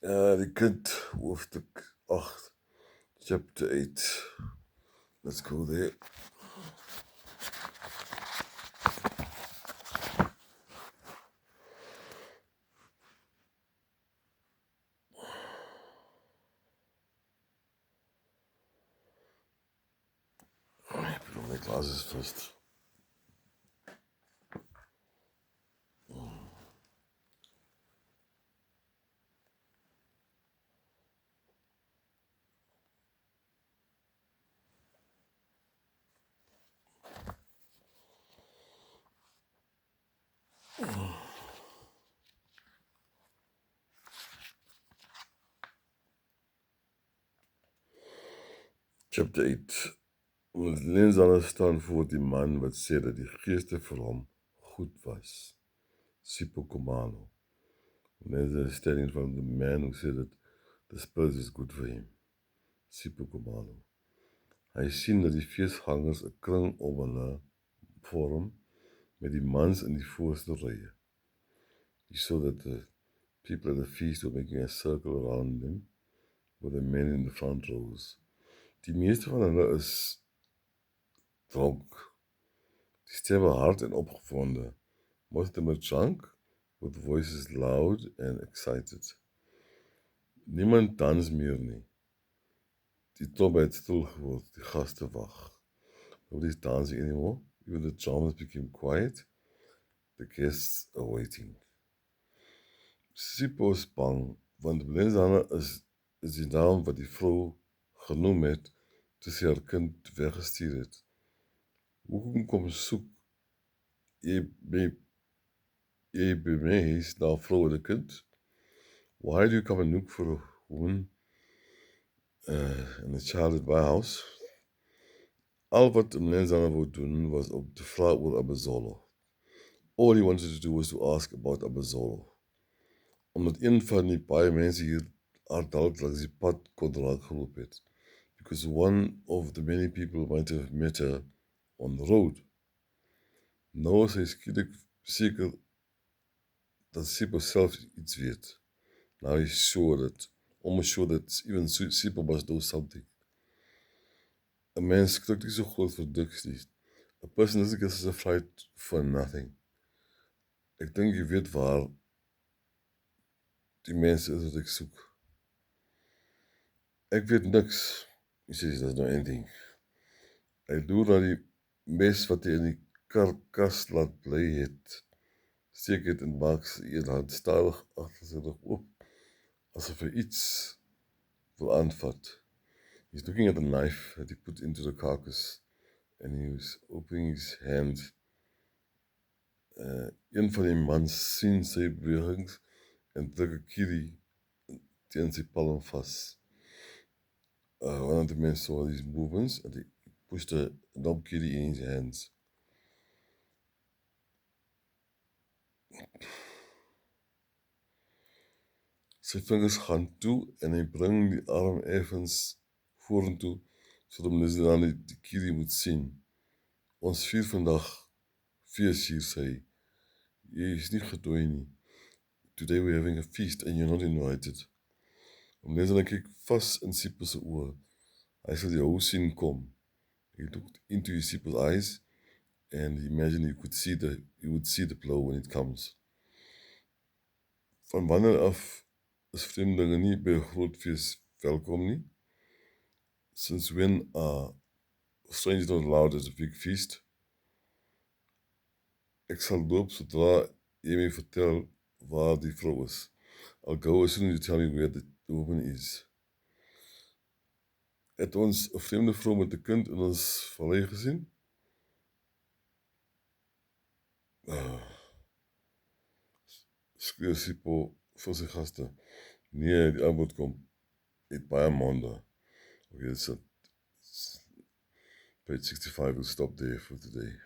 Die kind, hoofdstuk 8, chapter 8. Let's go there. I put on my glasses first. Chapter 8. Lenzana staan voor die man wat sê dat die geeste vir hom goed was. Sipho Khumalo. There's standing from the man who said that the spirit is good for him. Sipho Khumalo. Hy sien dat die feesgangers 'n kring om hulle vorm met die mans in die voorste rye. He saw that the people at the feast were making a circle around them with the men in the front rows. Die meeste van hulle is dronk. Die stemme hard en opgewonde. Most of them are drunk, with voices loud and excited. Niemand dans meer nie. Die trommel het stil geword, die gaste wag. Nobody's dancing anymore. Even the drummers became quiet. The guests are waiting. Sipho is bang, want Lenzana is die naam wat die vrou genoem het toe sy haar kind weggestuur het. Hoekom kom soek jy by my huis na 'n vrou en 'n kind? Why do you come and look for a woman and a child at my house? Al wat Lenzana wou doen was om te vra oor Abazolo. All he wanted to do was to ask about Abazolo. Omdat een van die baie mense hier haar dalk langs die pad kon raak geloop het. Because one of the many people might have met her on the road. Nou is hy skielik seker dat Sipho self iets weet. Now he's sure that, almost sure that even Sipho must know something. A mens skrik nie so groot vir niks nie. A person doesn't get afraid for nothing. Ek dink jy weet waar die mense is wat ek soek. Ek weet niks. He says he doesn't know anything. Hy loer na die mes wat hy in die karkas laat bly het. Steek het en maak sy een hand stadig agter sy rug oop, asof hy iets wil aanvat. He's looking at the knife that he put into the carcass, and he was opening his hand. Een van die mans sien sy bewegings en druk 'n kierie teen sy palm vas. One of the men saw these movements and he pushed a knob kierie in his hands. Sy vingers gaan toe en hy bring die arm effens vorentoe sodat mense dan die kierie moet sien. Ons vier vandag fees hier, sê hy. Jy is nie gedooi nie. Today we're having a feast and you're not invited. Mense dan kyk vas in Sipho se oë. Hy sal jou sien kom. He looked into his Sipho's eyes and he imagined you would see the blow when it comes. Van wanneer af is vreemdelinge nie by 'n groot fees welkom nie? Since when are strangers not allowed at a big feast? Ek sal loop sodra jy my vertel waar die vrou is. I'll go as soon as you tell me where the woman is. Het ons 'n vreemde vrou met 'n kind in ons vallei gesien? Skree Sipho vir sy gaste. Nee, die antwoord kom uit baie monde. Okay, so page 65 will stop there for today.